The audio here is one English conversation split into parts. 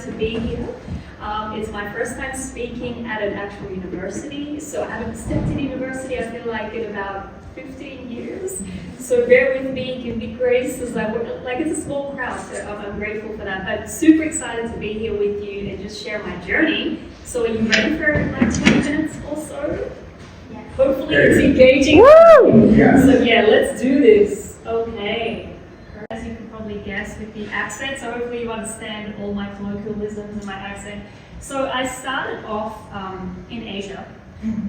excited to be here. It's my first time speaking at an actual university, so I haven't stepped in university, I feel like, in about 15 years. So bear with me, give me grace, as it's a small crowd, so I'm grateful for that. But super excited to be here with you and just share my journey. So are you ready for like 20 minutes or so? Yes. Hopefully it's engaging. Woo! Yeah. So yeah, let's do this. Okay. As you can probably guess with the accent, so hopefully you understand all my colloquialisms and my accent. So I started off in Asia,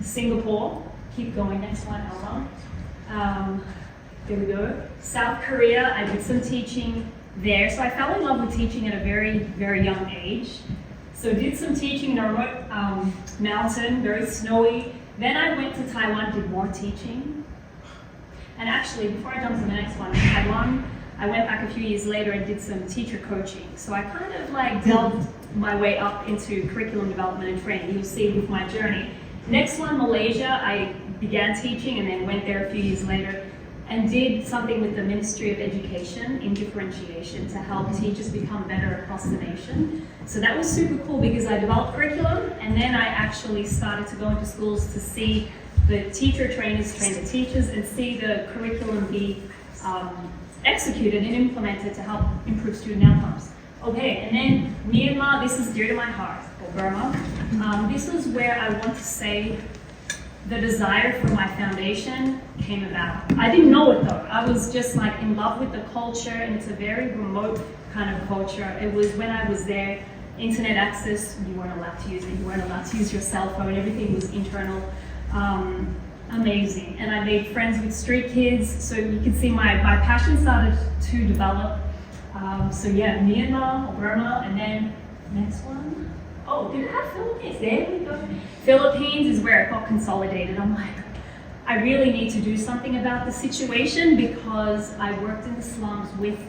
Singapore. Keep going, next one, Elma. There we go. South Korea, I did some teaching there. So I fell in love with teaching at a very, very young age. So did some teaching in a remote mountain, very snowy. Then I went to Taiwan, did more teaching. And actually, before I jump to the next one, Taiwan, I went back a few years later and did some teacher coaching. So I kind of like delved my way up into curriculum development and training. You'll see with my journey. Next one, Malaysia, I began teaching and then went there a few years later and did something with the Ministry of Education in differentiation to help teachers become better across the nation. So that was super cool because I developed curriculum and then I actually started to go into schools to see the teacher trainers train the teachers and see the curriculum be executed and implemented to help improve student outcomes. Okay, and then Myanmar, this is dear to my heart, or Burma. This is where I want to say the desire for my foundation came about. I didn't know it though. I was just like in love with the culture, and it's a very remote kind of culture. It was when I was there, internet access, you weren't allowed to use it, you weren't allowed to use your cell phone, everything was internal. Amazing. And I made friends with street kids, so you can see my passion started to develop. So yeah, Myanmar, Burma, and then next one. Oh, did I have Philippines? There we go. Philippines is where it got consolidated. I'm like, I really need to do something about the situation because I worked in the slums with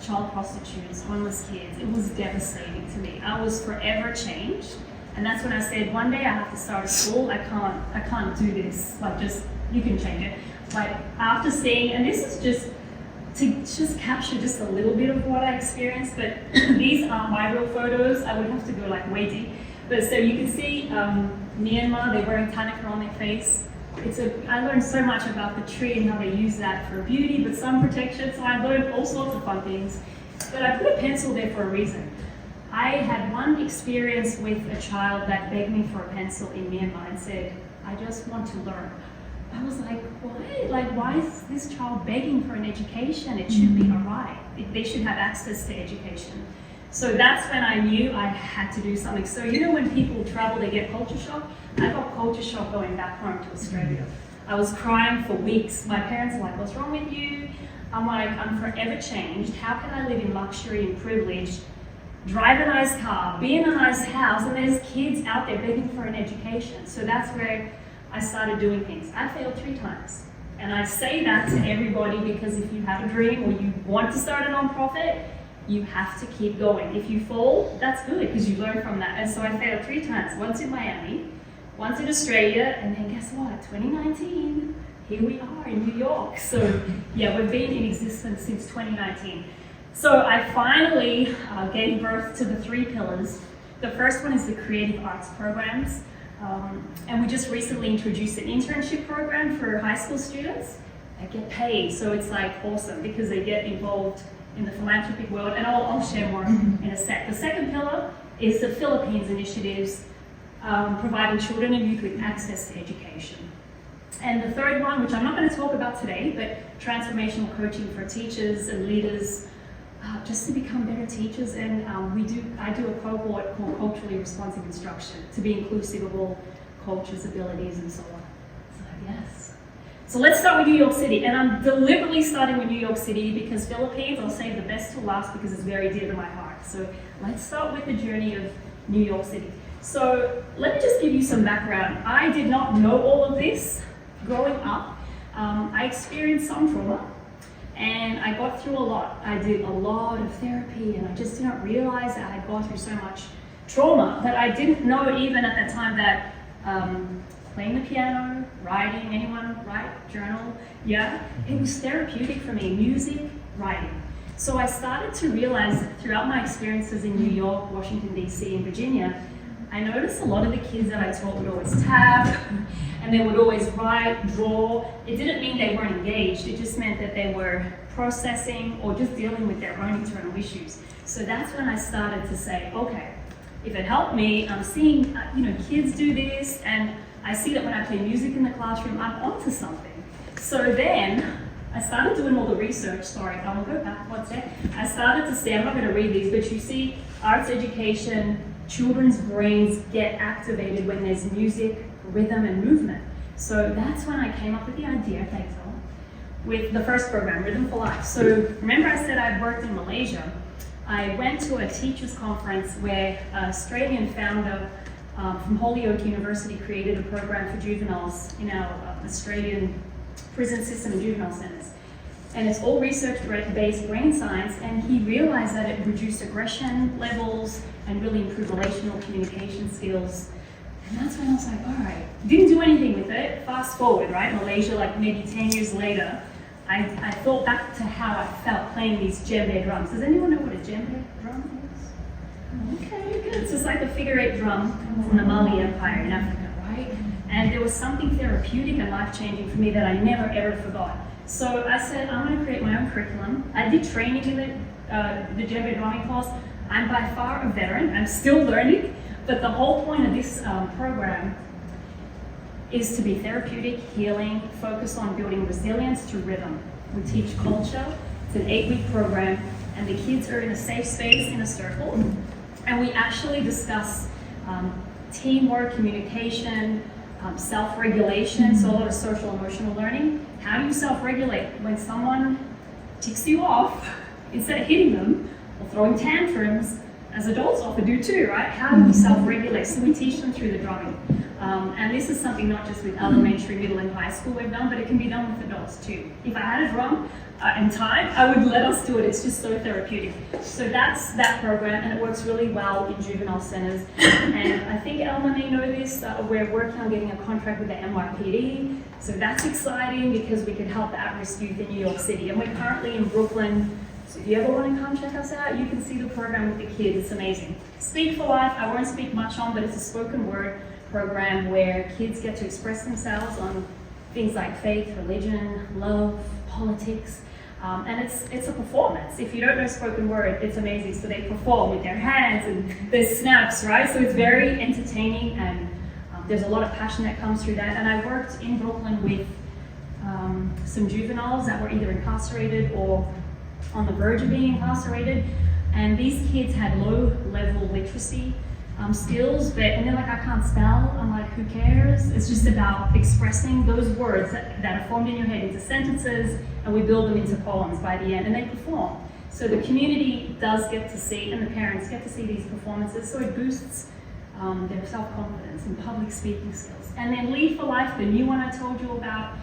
child prostitutes, homeless kids. It was devastating to me. I was forever changed. And that's when I said, one day I have to start a school. I can't do this. Like, just, you can change it. Like, after seeing, and this is just to just capture just a little bit of what I experienced, but these aren't my real photos. I would have to go like way deep. But so you can see Myanmar, they're wearing tanaka on their face. I learned so much about the tree and how they use that for beauty, but sun protection. So I learned all sorts of fun things. But I put a pencil there for a reason. I had one experience with a child that begged me for a pencil in Myanmar and said, I just want to learn. I was like, why? Like, why is this child begging for an education? It should be a right. They should have access to education. So that's when I knew I had to do something. So you know when people travel, they get culture shock? I got culture shock going back home to Australia. I was crying for weeks. My parents were like, what's wrong with you? I'm like, I'm forever changed. How can I live in luxury and privilege, drive a nice car, be in a nice house, and there's kids out there begging for an education? So that's where I started doing things. I failed 3 times. And I say that to everybody because if you have a dream or you want to start a nonprofit, you have to keep going. If you fall, that's good because you learn from that. And so I failed 3 times. Once in Miami, once in Australia, and then guess what? 2019, here we are in New York. So yeah, we've been in existence since 2019. So I finally gave birth to the 3 pillars. The first one is the creative arts programs. And we just recently introduced an internship program for high school students that get paid. So it's like awesome because they get involved in the philanthropic world, and I'll share more in a sec. The second pillar is the Philippines initiatives, providing children and youth with access to education. And the third one, which I'm not going to talk about today, but transformational coaching for teachers and leaders, just to become better teachers. And I do a cohort called Culturally Responsive Instruction to be inclusive of all cultures, abilities, and so on. So yes. So let's start with New York City. And I'm deliberately starting with New York City because Philippines, I'll save the best to last because it's very dear to my heart. So let's start with the journey of New York City. So let me just give you some background. I did not know all of this growing up. I experienced some trauma. And I got through a lot. I did a lot of therapy and I just didn't realize that I had gone through so much trauma that I didn't know even at that time that playing the piano, writing, anyone write, journal? Yeah, it was therapeutic for me, music, writing. So I started to realize throughout my experiences in New York, Washington, D.C., and Virginia, I noticed a lot of the kids that I taught would always tap, and they would always write, draw. It didn't mean they weren't engaged, it just meant that they were processing or just dealing with their own internal issues. So that's when I started to say, okay, if it helped me, I'm seeing kids do this, and I see that when I play music in the classroom, I'm onto something. So then, I started doing all the research, sorry, I will go back one sec. I started to say, I'm not going to read these, but you see arts education, children's brains get activated when there's music, rhythm, and movement. So that's when I came up with the idea, with the first program, Rhythm for Life. So remember I said I'd worked in Malaysia. I went to a teachers conference where an Australian founder from Holyoke University created a program for juveniles in our Australian prison system and juvenile centers. And it's all research-based brain science, and he realized that it reduced aggression levels and really improved relational communication skills. And that's when I was like, all right, didn't do anything with it. Fast forward, right? Malaysia, like maybe 10 years later, I thought back to how I felt playing these djembe drums. Does anyone know what a djembe drum is? Okay, good. So it's like a figure-8 drum from the Mali Empire in Africa, right? And there was something therapeutic and life-changing for me that I never ever forgot. So I said, I'm going to create my own curriculum. I did training in the djembe drumming course. I'm by far a veteran. I'm still learning. But the whole point of this program is to be therapeutic, healing, focus on building resilience through rhythm. We teach culture. It's an 8-week program, and the kids are in a safe space in a circle. And we actually discuss teamwork, communication, self-regulation, so a lot of social emotional learning. How do you self-regulate when someone ticks you off? Instead of hitting them or throwing tantrums, as adults often do too, right? How do we self-regulate? So we teach them through the drumming. And this is something not just with elementary, middle, and high school we've done, but it can be done with adults too. If I had a drum and time, I would let us do it. It's just so therapeutic. So that's that program, and it works really well in juvenile centers. And I think Elma may know this, we're working on getting a contract with the NYPD. So that's exciting because we can help at-risk youth in New York City. And we're currently in Brooklyn. So if you ever want to come check us out, you can see the program with the kids. It's amazing. Speak for Life, I won't speak much on, but it's a spoken word program where kids get to express themselves on things like faith, religion, love, politics. And it's a performance. If you don't know spoken word, it's amazing. So they perform with their hands and there's snaps, right? So it's very entertaining, and there's a lot of passion that comes through that. And I worked in Brooklyn with some juveniles that were either incarcerated or on the verge of being incarcerated. And these kids had low-level literacy skills, and they're like, I can't spell. I'm like, who cares? It's just about expressing those words that are formed in your head into sentences, and we build them into poems by the end, and they perform. So the community does get to see, and the parents get to see these performances, so it boosts their self-confidence and public speaking skills. And then Lead for Life, the new one I told you about,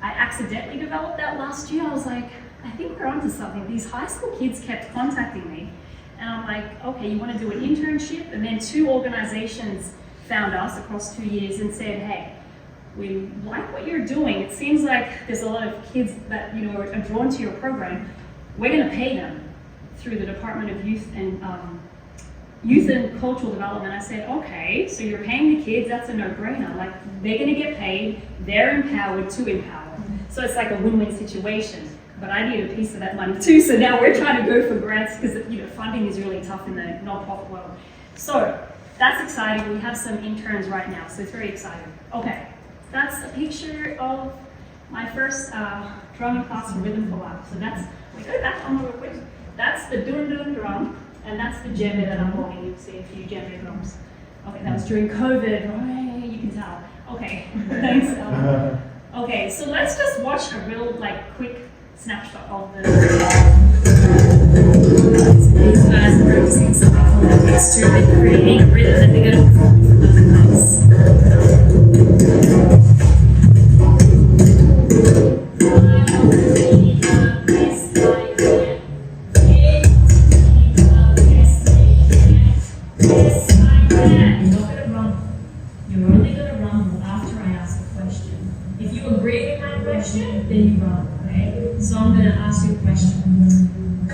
I accidentally developed that last year. I was like, I think we're onto something. These high school kids kept contacting me, and I'm like, okay, you want to do an internship? And then 2 organizations found us across 2 years and said, hey, we like what you're doing. It seems like there's a lot of kids that are drawn to your program. We're going to pay them through the Department of Youth and Cultural Development. I said, okay, so you're paying the kids, that's a no-brainer. Like, they're going to get paid, they're empowered to empower. So it's like a win-win situation. But I need a piece of that money too, so now we're trying to go for grants because funding is really tough in the non-profit world. So that's exciting. We have some interns right now, so it's very exciting. Okay, that's a picture of my first drumming class in Rhythm for Life. So we go back on real quick. That's the dun-dun drum, and that's the djembe that I'm holding. You can see a few djembe drums. Okay, that was during COVID, right? You can tell. Okay, thanks. Okay, so let's just watch a real quick snapshot of these guys are practicing some performance to creating rhythm that they're going to perform for the class. You're not going to rumble. You're only going to rumble after I ask a question. If you agree with my question, then you rumble. So I'm going to ask you a question.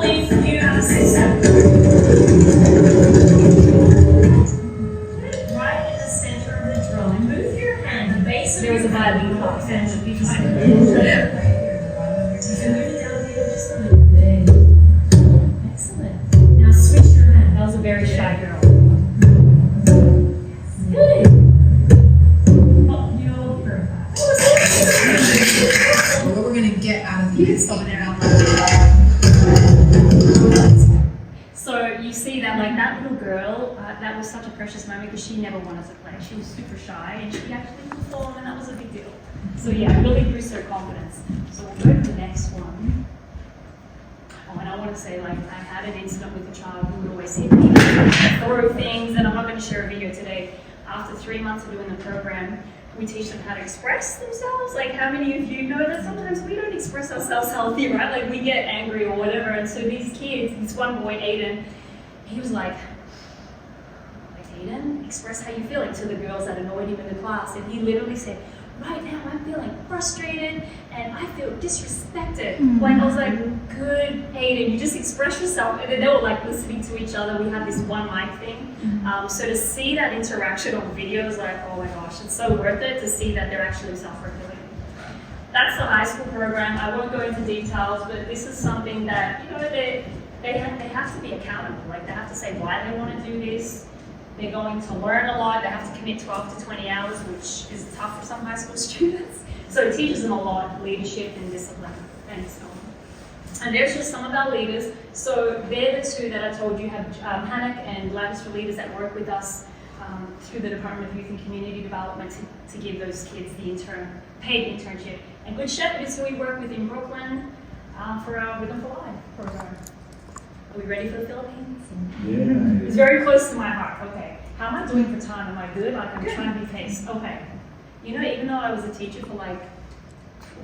Only you have to say something. Right in the center of the drum. Move your hand, the base of your violin box, and the beat. So move it down here just a little bit. Excellent. Now switch your hand. That was a very shy girl. Good. Oh, you're perfect. What we're going to get out of these. So you see that, like that little girl, that was such a precious moment because she never wanted to play. She was super shy and she actually performed, and that was a big deal. So yeah, it really boosts her confidence. So we'll go to the next one. Oh, and I want to say, like, I had an incident with a child who would always hit me, throw things, and I'm not going to share a video today. After 3 months of doing the program, we teach them how to express themselves. Like, how many of you know that sometimes we don't express ourselves healthy, right? Like, we get angry or whatever. And so these kids, this one boy, Aiden, he was like, Aiden, express how you feel, like, to the girls that annoyed him in the class. And he literally said, right now I'm feeling frustrated and I feel disrespected. Like, I was like, good, Aiden, you just express yourself. And then they were like listening to each other. We had this one mic thing. So to see that interaction on video is like, oh my gosh, it's so worth it to see that they're actually self-regulating. That's the high school program. I won't go into details, but this is something that, you know, they have to be accountable. Like, they have to say why they want to do this. They're going to learn a lot. They have to commit 12 to 20 hours, which is tough for some high school students. So it teaches them a lot, leadership and discipline and so on. And there's just some of our leaders. So they're the two that I told you have Hanak and Labs for Leaders that work with us through the Department of Youth and Community Development to give those kids the paid internship. And Good Shepherd is who we work with in Brooklyn for our Rhythm for Life program. Are we ready for the Philippines? Yeah. It's very close to my heart. Okay. How am I doing for time? Am I good? Like, I'm trying to be paced. Okay. You know, even though I was a teacher for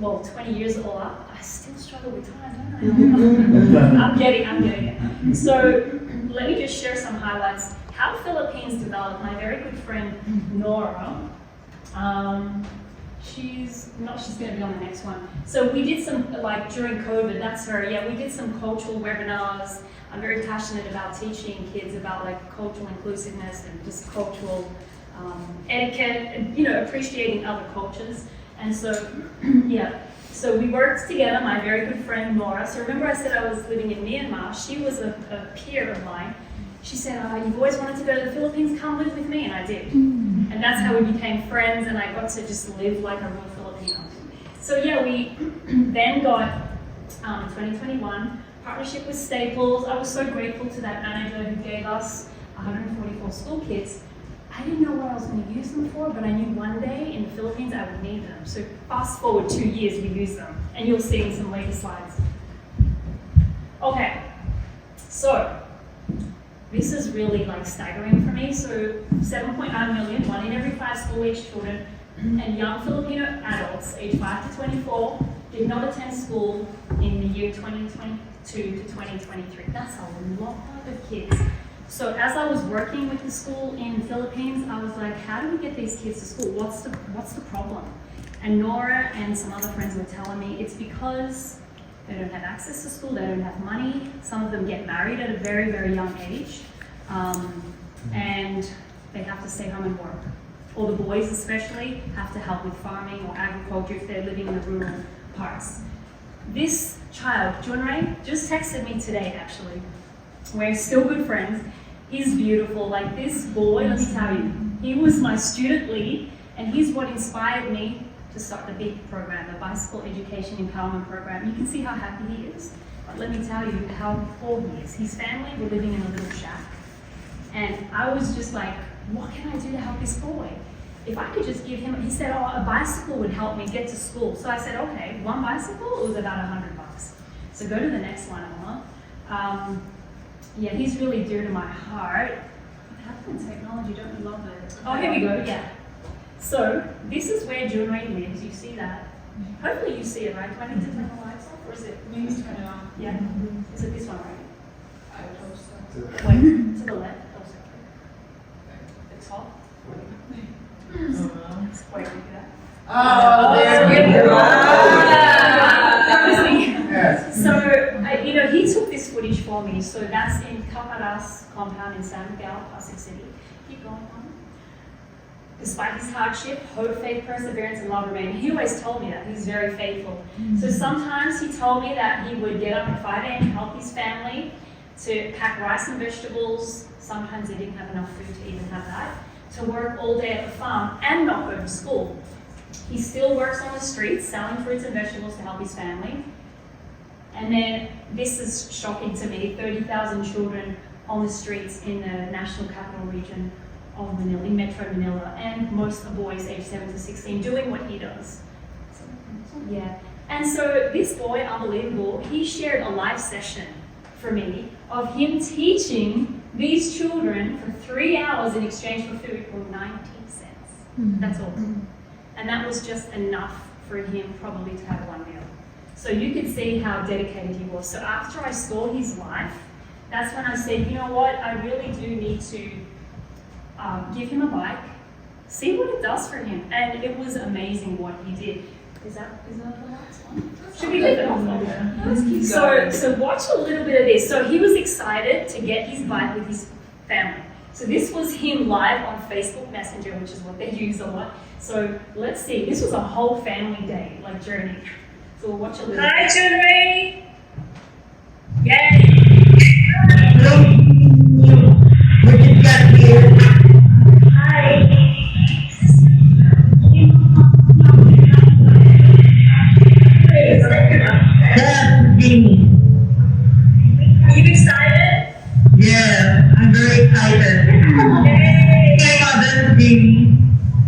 20 years all up, I still struggle with time, don't I? I'm getting it. So let me just share some highlights. How Philippines developed. My very good friend Nora. She's going to be on the next one. So we did some, like, during COVID, that's her. Yeah, we did some cultural webinars. I'm very passionate about teaching kids about, like, cultural inclusiveness and just cultural etiquette and, you know, appreciating other cultures. And so, yeah, so we worked together, my very good friend Nora. So remember I said I was living in Myanmar. She was a peer of mine. She said, oh, you've always wanted to go to the Philippines, come live with me, and I did. And that's how we became friends, and I got to just live like a real Filipino. So yeah, we then got, in 2021, partnership with Staples. I was so grateful to that manager who gave us 144 school kids. I didn't know what I was going to use them for, but I knew one day in the Philippines I would need them. So fast forward 2 years, we used them. And you'll see in some later slides. Okay, so this is really, like, staggering for me. So 7.9 million, 1 in every 5 school-age children and young Filipino adults aged 5 to 24 did not attend school in the year 2022 to 2023. That's a lot of kids. So as I was working with the school in the Philippines, I was like, how do we get these kids to school? What's the problem? And Nora and some other friends were telling me it's because they don't have access to school, they don't have money. Some of them get married at a very, very young age. And they have to stay home and work. Or the boys especially have to help with farming or agriculture if they're living in the rural parts. This child, Junrei, just texted me today actually. We're still good friends. He's beautiful. Like, this boy, let me tell you, he was my student lead, and he's what inspired me to start the big program, the Bicycle Education Empowerment Program. You can see how happy he is. But let me tell you how poor he is. His family were living in a little shack. And I was just like, what can I do to help this boy? If I could just give him, he said, oh, a bicycle would help me get to school. So I said, okay, one bicycle, it was about $100. So go to the next one, Emma. Yeah, he's really dear to my heart. What happened in technology? Don't we love it? Oh, here we go, yeah. So this is where Junrei lives. You see that? Hopefully you see it, right? Do I need to turn the lights off, or is it? You need to turn it on. Yeah. Is it this one, right? I would hope so. Wait, to the left. Oh, sorry. The top. Wait, do that. Oh, there we go. So you know, he took this footage for me. So that's in Caparas compound in San Miguel, Pasig City. Keep going on. Despite his hardship, hope, faith, perseverance, and love remain. He always told me that. He's very faithful. So sometimes he told me that he would get up at 5 a.m. to help his family to pack rice and vegetables. Sometimes they didn't have enough food to even have that. To work all day at the farm and not go to school. He still works on the streets selling fruits and vegetables to help his family. And then, this is shocking to me, 30,000 children on the streets in the national capital region of Manila, in Metro Manila, and most are boys aged 7 to 16 doing what he does. Yeah. And so this boy, unbelievable, he shared a live session for me of him teaching these children for 3 hours in exchange for food for 19 cents. That's all. And that was just enough for him probably to have one meal. So you could see how dedicated he was. So after I saw his life, that's when I said, you know what, I really do need to give him a bike, see what it does for him. And it was amazing what he did. Is that the last one? Should we leave it off? So watch a little bit of this. So he was excited to get his bike with his family. So this was him live on Facebook Messenger, which is what they use a lot. So let's see, this was a whole family day, like journey. So we'll watch a little bit. Hi, Junrei! Yay! Are you excited? Yeah, I'm very excited. Yay! My father, Jamie.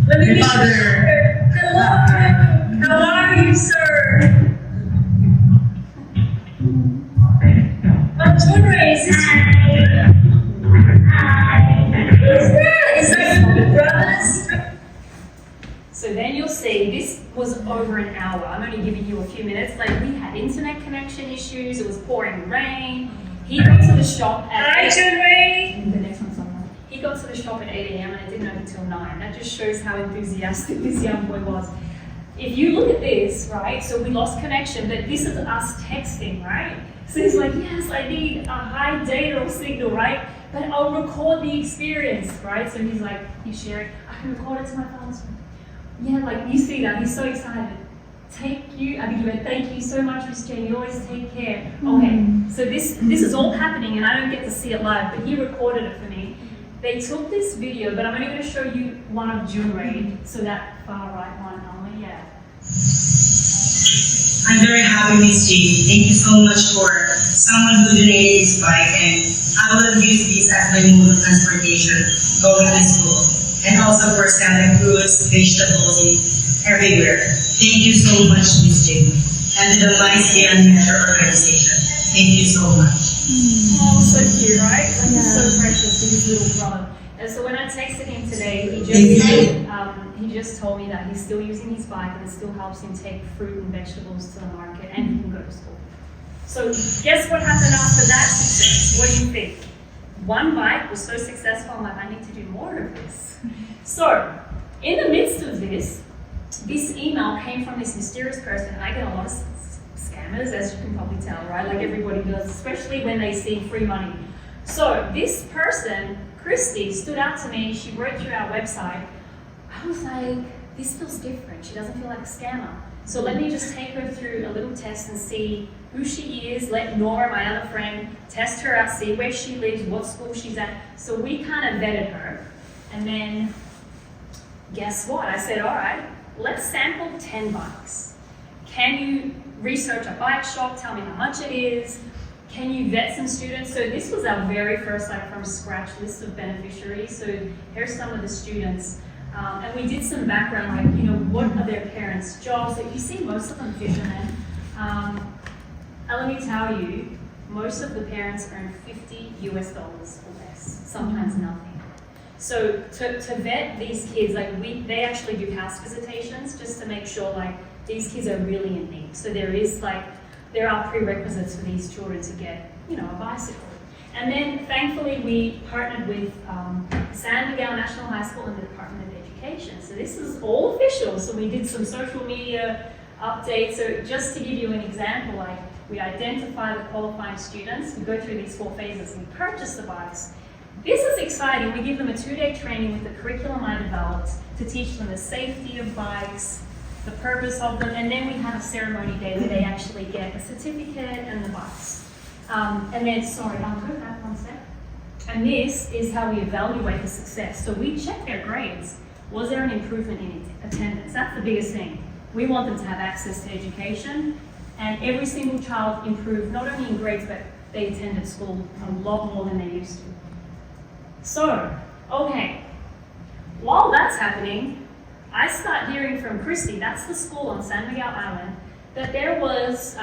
Let me My meet father. you. Hello! How are you, sir? Oh, Junrei, is this Is that your brothers? So then you'll see, this was over an hour. I'm only giving you a few minutes. Like, we had internet connection issues, it was pouring rain. He got to the shop at Hi, Junrei! the next one's on. He got to the shop at 8 a.m. and it didn't open until 9. That just shows how enthusiastic this young boy was. If you look at this, right, so we lost connection, but this is us texting, right? So he's like, yes, I need a high data or signal, right? But I'll record the experience, right? So he's like, you share it, I can record it to my father's phone. Yeah, like you see that, he's so excited. I think you went, thank you so much, Miss Jane, you always take care. Okay, so this is all happening and I don't get to see it live, but he recorded it for me. They took this video, but I'm only going to show you one of Junrei, so that far right one only, yeah. I'm very happy, Miss Jane. Thank you so much for someone who donated his bike, and I will use this as my mode of transportation going to school, and also for selling fruits, vegetables, everywhere. Thank you so much, Miss Jane, and to the YC and Measure organization. Thank you so much. Oh, so cute, right? Like, he's so precious with his little brother. And so when I texted him today, he just told me that he's still using his bike and it still helps him take fruit and vegetables to the market and he can go to school. So guess what happened after that success? What do you think? One bike was so successful, I'm like, I need to do more of this. So in the midst of this email came from this mysterious person. I get a lot of scammers, as you can probably tell, right? Like everybody does, especially when they see free money. So this person, Christy, stood out to me. She wrote through our website. I was like, this feels different. She doesn't feel like a scammer. So let me just take her through a little test and see who she is. Let Nora, my other friend, test her out, see where she lives, what school she's at. So we kind of vetted her. And then guess what? I said, all right, let's sample 10 bikes. Can you research a bike shop? Tell me how much it is. Can you vet some students? So this was our very first, like, from scratch list of beneficiaries. So here's some of the students. And we did some background, like, you know, what are their parents' jobs? So you see most of them fishermen. And let me tell you, most of the parents earn $50 US or less, sometimes nothing. So to vet these kids, like they actually do house visitations just to make sure like these kids are really in need. So there are prerequisites for these children to get, you know, a bicycle. And then thankfully we partnered with San Miguel National High School and the Department of Education. So this is all official. So we did some social media update. So just to give you an example, like we identify the qualifying students, we go through these 4 phases, we purchase the bikes. This is exciting. We give them a 2-day training with the curriculum I developed to teach them the safety of bikes, the purpose of them, and then we have a ceremony day where they actually get a certificate and the bikes. And then, sorry, I'll go back 1 sec. And this is how we evaluate the success. So we check their grades. Was there an improvement in attendance? That's the biggest thing. We want them to have access to education, and every single child improved not only in grades, but they attended school a lot more than they used to. So, okay, while that's happening, I start hearing from Christy, that's the school on San Miguel Island, that there was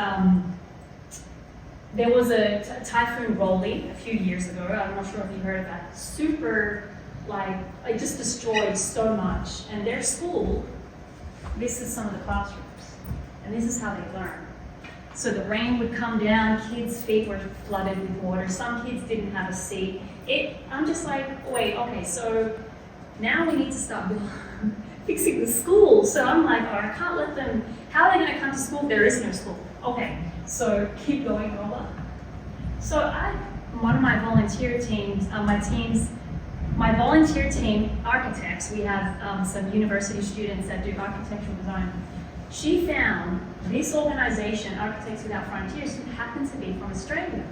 a Typhoon Rolly a few years ago. I'm not sure if you heard of that. Super, like, it just destroyed so much. And their school, this is some of the classrooms, and this is how they learn. So the rain would come down, kids' feet were flooded with water, some kids didn't have a seat. I'm just like, wait, okay, so now we need to start fixing the school. So I'm like, oh, I can't let them, how are they going to come to school if there is no school? Okay, so keep going, Rolla. So one of my volunteer teams, my volunteer team, architects, we have some university students that do architectural design. She found this organization, Architects Without Frontiers, who happen to be from Australia.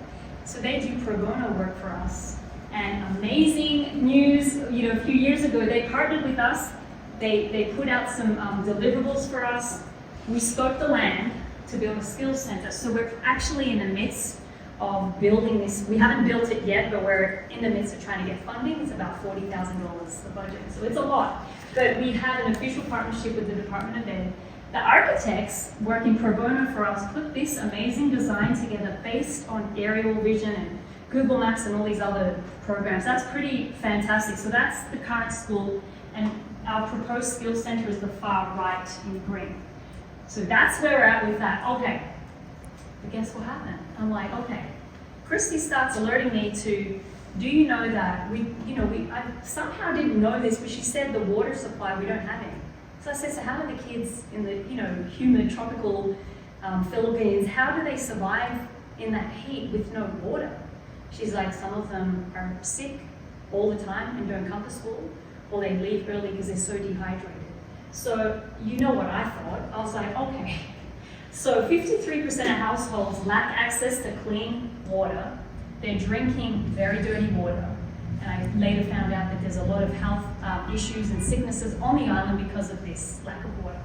So they do pro bono work for us. And amazing news, a few years ago, they partnered with us. They put out some deliverables for us. We scoped the land to build a skills center. So we're actually in the midst of building this. We haven't built it yet, but we're in the midst of trying to get funding. It's about $40,000, the budget. So it's a lot. But we have an official partnership with the Department of Ed. The architects working pro bono for us put this amazing design together based on aerial vision and Google Maps and all these other programs. That's pretty fantastic. So that's the current school, and our proposed skills center is the far right in green. So that's where we're at with that. Okay, but guess what happened? I'm like, okay. Christy starts alerting me to, do you know that I somehow didn't know this, but she said the water supply, we don't have any. So I said, so how are the kids in the humid tropical Philippines, how do they survive in that heat with no water? She's like, some of them are sick all the time and don't come to school, or they leave early because they're so dehydrated. So you know what I thought? I was like, okay. So 53% of households lack access to clean water. They're drinking very dirty water. And I later found out that there's a lot of health issues and sicknesses on the island because of this lack of water.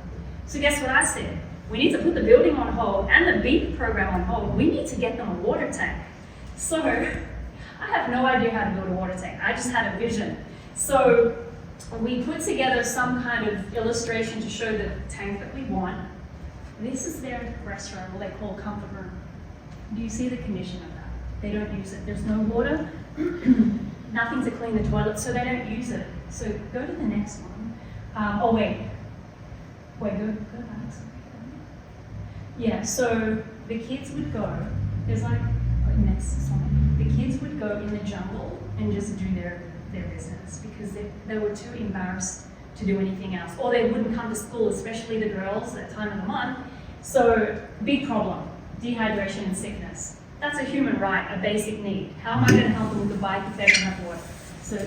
So guess what I said? We need to put the building on hold and the BEAT program on hold. We need to get them a water tank. So I have no idea how to build a water tank. I just had a vision. So we put together some kind of illustration to show the tank that we want. This is their restroom, what they call comfort room. Do you see the condition of that? They don't use it. There's no water, nothing to clean the toilet, so they don't use it. So go to the next one. Go back. Yeah, so the kids would go, there's like, next slide. The kids would go in the jungle and just do their business because they were too embarrassed to do anything else. Or they wouldn't come to school, especially the girls at that time of the month. So, big problem, dehydration and sickness. That's a human right, a basic need. How am I going to help them with the bike if they don't have water? So,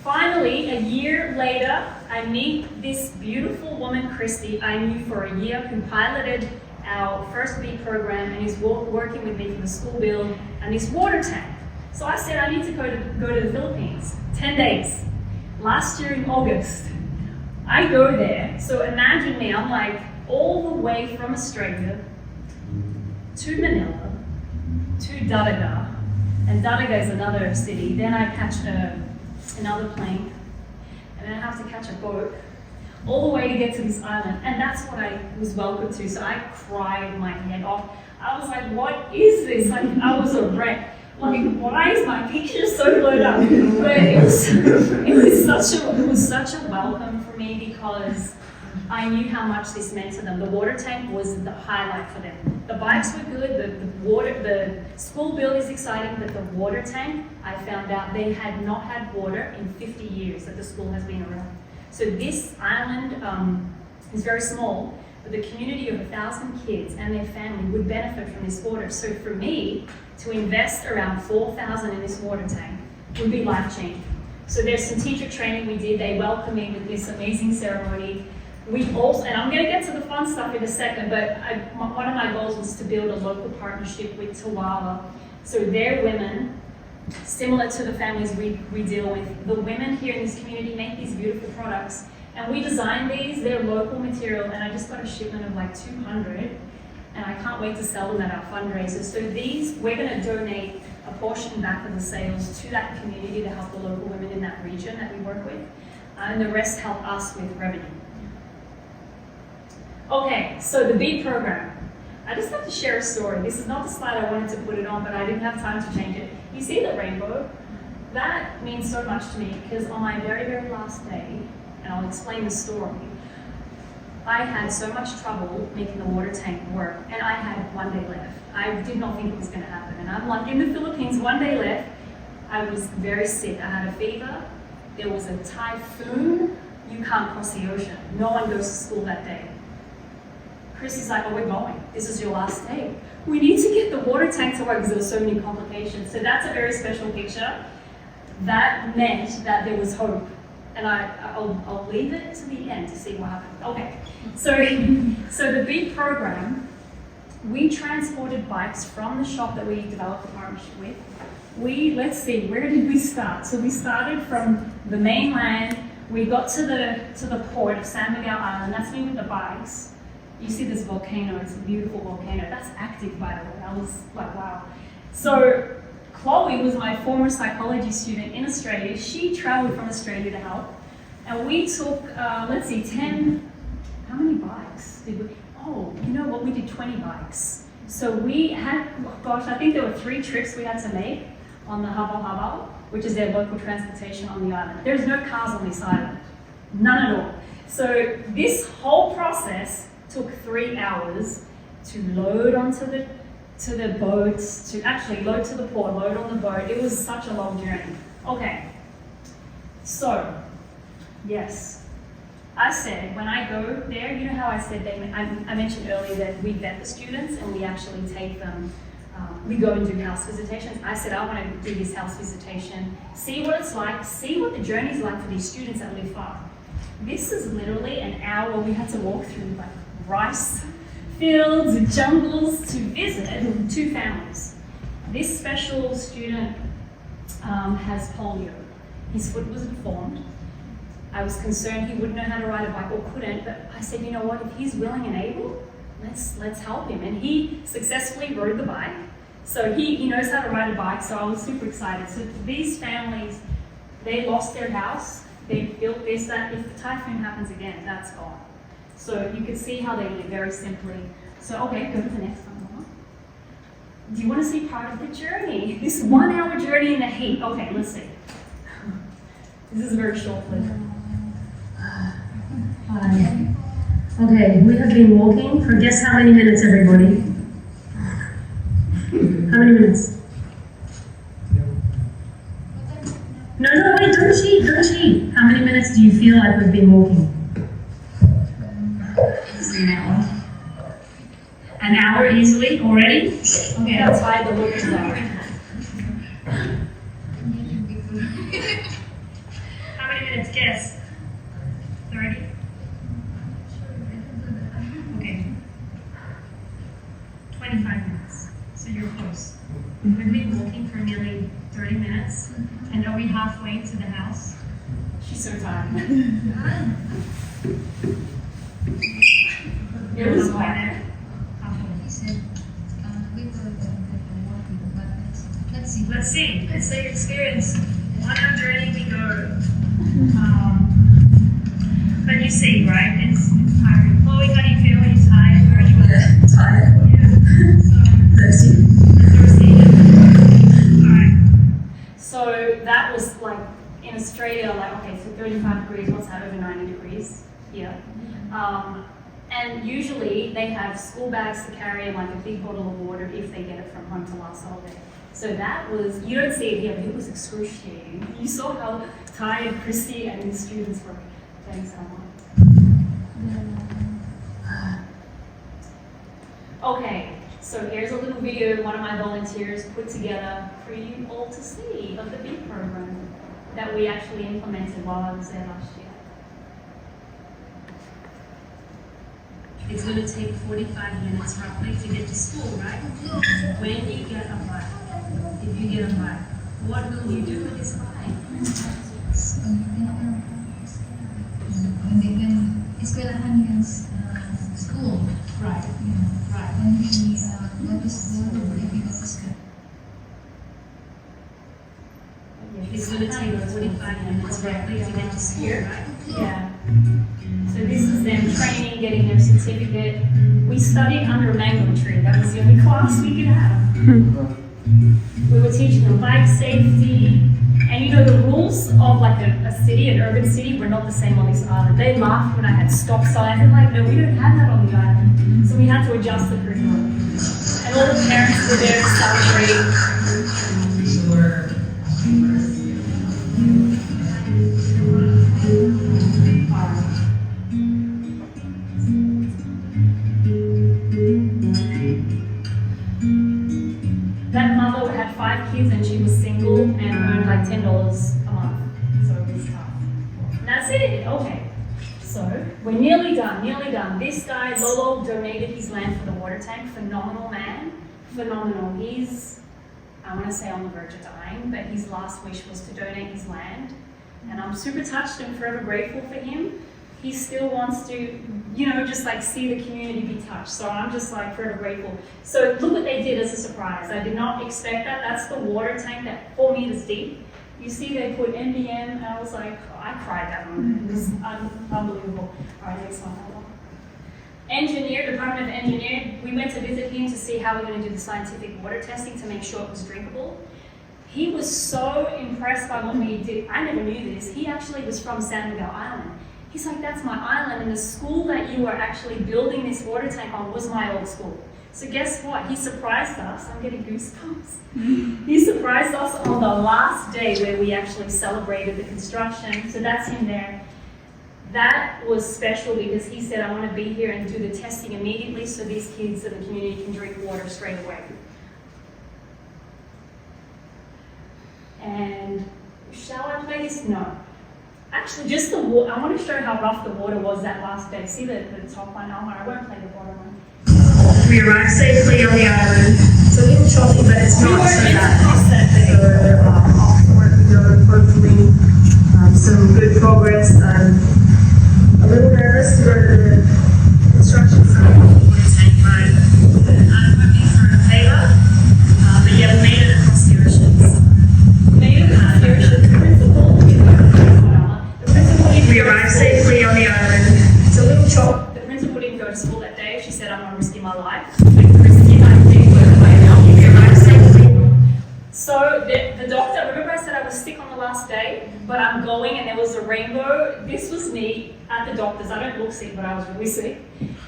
finally, a year later, I meet this beautiful woman, Christy, I knew for a year, who piloted our first BEAT program and is working with me for the school build and this water tank. So I said, I need to go to the Philippines, 10 days. Last year in August, I go there. So imagine me, I'm like all the way from Australia to Manila, to Dadaga, and Dadaga is another city. Then I catch another plane, and then I have to catch a boat all the way to get to this island. And that's what I was welcomed to. So I cried my head off. I was like, what is this? Like, I was a wreck. Like, why is my picture so blurred up? But it was such a welcome for me because I knew how much this meant to them. The water tank was the highlight for them. The bikes were good, the school build is exciting, but the water tank, I found out they had not had water in 50 years that the school has been around. So this island is very small, but the community of 1,000 kids and their family would benefit from this water. So for me, to invest around 4,000 in this water tank would be life-changing. So there's some teacher training we did. They welcomed me with this amazing ceremony. We also, and I'm going to get to the fun stuff in a second, but one of my goals was to build a local partnership with Tawala. So their women, similar to the families we deal with, the women here in this community make these beautiful products. And we designed these, they're local material, and I just got a shipment of like 200, and I can't wait to sell them at our fundraiser. So these, we're going to donate a portion back of the sales to that community to help the local women in that region that we work with, and the rest help us with revenue. Okay, so the BEAD program. I just have to share a story. This is not the slide I wanted to put it on, but I didn't have time to change it. You see the rainbow? That means so much to me because on my very, very last day, and I'll explain the story, I had so much trouble making the water tank work, and I had 1 day left. I did not think it was going to happen, and I'm like in the Philippines, 1 day left. I was very sick. I had a fever. There was a typhoon. You can't cross the ocean. No one goes to school that day. Chris is like, oh, we're going. This is your last day. We need to get the water tank to work because there were so many complications. So that's a very special picture. That meant that there was hope. And I'll leave it to the end to see what happened. Okay, so the BEAD program, we transported bikes from the shop that we developed a partnership with. Let's see, where did we start? So we started from the mainland. We got to the port of San Miguel Island. That's me with the bikes. You see this volcano, it's a beautiful volcano. That's active, by the way. I was like, wow. So Chloe was my former psychology student in Australia. She traveled from Australia to help. And we took, let's see, 10, how many bikes did we? Oh, you know what, we did 20 bikes. So we had, gosh, I think there were 3 trips we had to make on the Habal, which is their local transportation on the island. There's no cars on this island, none at all. So this whole process took 3 hours to load onto the boats, to actually load to the port, load on the boat. It was such a long journey. Okay, so, yes. I said, when I go there, you know how I said, I mentioned earlier that we vet the students and we actually take them, we go and do house visitations. I said, I want to do this house visitation, see what it's like, see what the journey's like for these students that live far. This is literally an hour we had to walk through like rice fields and jungles to visit 2 families. This special student has polio. His foot was deformed. I was concerned he wouldn't know how to ride a bike or couldn't, but I said, you know what, if he's willing and able, let's help him. And he successfully rode the bike. So he knows how to ride a bike, so I was super excited. So these families, they lost their house, they built this, that. If the typhoon happens again, that's gone. So you can see how they live very simply. So okay, go to the next one. Do you want to see part of the journey? This 1 hour journey in the heat. Okay, let's see. This is a very short clip. Hi. Okay, we have been walking for guess how many minutes, everybody? How many minutes? No, wait, don't cheat. How many minutes do you feel like we've been walking? An hour. An hour easily already? Okay, that's why the look is lower. How many minutes? Guess. 30? Okay. 25 minutes. So you're close. We've been walking for nearly 30 minutes. And are we halfway to the house? She's so tired. It was hard. He said, we could walking, but let's see. Let's see. Let's say experience. 1 hour journey we go. But you see, right? It's tiring. Chloe, how do you feel? Are you tired? Are you Tired. Yeah. Alright. So that was like in Australia, like okay, so 35 degrees, what's that, over 90 degrees here? And usually they have school bags to carry and like a big bottle of water if they get it from home to last all day. So that was, you don't see it here, but it was excruciating. You saw how tired Christy and the students were. Thanks, Emma. Okay, so here's a little video one of my volunteers put together for you all to see of the BEAT program that we actually implemented while I was there last year. It's going to take 45 minutes roughly to get to school, right? When you get a bike, if you get a bike, what will you do with this bike? So, eskwelahan yung school. Right, Yeah. right. When we go to school, if we go to school. It's going to take 45 minutes roughly to get to school, right? Yeah. So this is them training, getting their certificate. We studied under a mango tree. That was the only class we could have. We were teaching them bike safety. And you know, the rules of like a city, an urban city, were not the same on this island. They laughed when I had stop signs and like, no, we don't have that on the island. So we had to adjust the curriculum. And all the parents were there celebrating. That mother had 5 kids and she was single and earned like $10 a month. So it was tough. And that's it. Okay. So we're nearly done, nearly done. This guy, Lolo, donated his land for the water tank. Phenomenal man. Phenomenal. He's, I want to say on the verge of dying, but his last wish was to donate his land. And I'm super touched and forever grateful for him. He still wants to, you know, just like see the community be touched. So I'm just like forever grateful. So look what they did as a surprise. I did not expect that. That's the water tank that 4 meters deep. You see they put NBM and I was like, oh, I cried that moment. It was unbelievable. All right, next one. Engineer, Department of Engineering, we went to visit him to see how we're going to do the scientific water testing to make sure it was drinkable. He was so impressed by what we did. I never knew this. He actually was from San Miguel Island. He's like, that's my island, and the school that you are actually building this water tank on was my old school. So guess what? He surprised us. I'm getting goosebumps. He surprised us on the last day where we actually celebrated the construction. So that's him there. That was special because he said, I want to be here and do the testing immediately so these kids in the community can drink water straight away. And shall I play this? No. Actually, just the water. I want to show how rough the water was that last day. See the top one? I won't play the bottom one. We arrived safely on the island. It's a little choppy, but it's not so bad. Off the work we done, hopefully some good progress. I'm a little nervous to go to the construction site. Tank ride. I'm hoping for a favor, but yeah, we made it across the oceans. We arrived safely on the island. It's a little choppy. The principal didn't go to school that day. She said, I'm not risking my life. So the doctor, remember I said I was sick on the last day, but I'm going and there was a rainbow. This was me at the doctor's. I don't look sick, but I was really sick.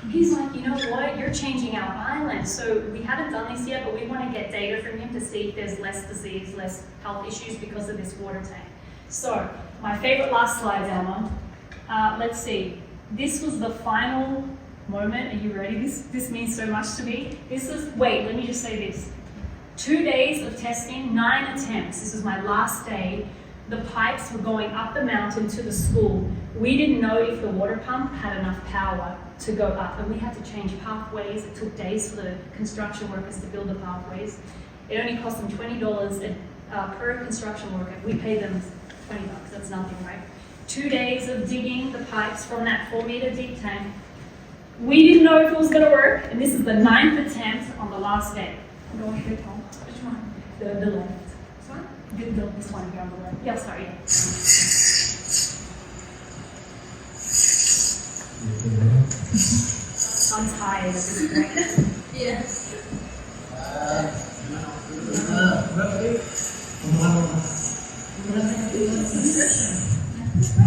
He's like, you know what, you're changing our island. So we haven't done this yet, but we want to get data from him to see if there's less disease, less health issues because of this water tank. So my favorite last slide, Emma. Let's see. This was the final moment. Are you ready? This means so much to me. Wait, let me just say this. 2 days of testing, 9 attempts. This is my last day. The pipes were going up the mountain to the school. We didn't know if the water pump had enough power to go up, and we had to change pathways. It took days for the construction workers to build the pathways. It only cost them $20 per construction worker. We paid them $20. That's nothing, right? 2 days of digging the pipes from that 4 meter deep tank. We didn't know if it was going to work, and this is the 9th attempt on the last day. Go ahead, Tom. Which one? The left. This one? This one here on the left. Yeah, sorry. Yeah. I'm tired of this break. Yeah.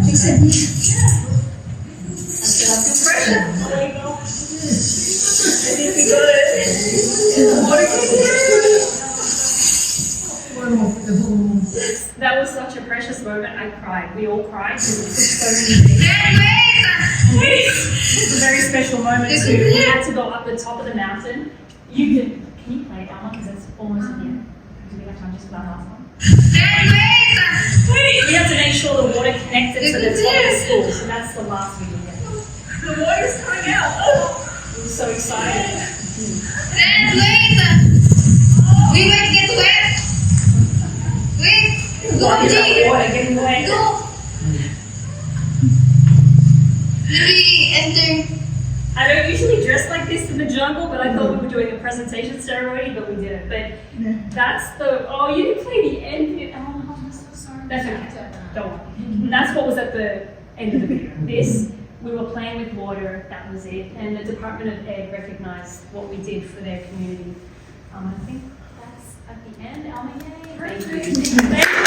She said, I said, I feel pressure. There you go. I think we got it. That was such a precious moment. I cried. We all cried because it took so many days. It's a very special moment too. We had to go up the top of the mountain. Can you play it, Alma? Because it's almost at the end. Do we have time just for that last one? We have to make sure the water connected to the top of the school, so that's the last we can get. The water's coming out. Oh. I'm so excited. We might get wet. Wait, go Water, dig. water getting wet. Go. Let me enter. I don't usually dress like this in the jungle, but I thought we were doing a presentation ceremony, but we didn't. But that's the, oh, you didn't play the end bit. Oh, I'm so sorry. That's okay. Don't worry. And that's what was at the end of the video. This, we were playing with water, that was it. And the Department of Ed recognized what we did for their community. I think that's at the end. Alma, yay. Thank you.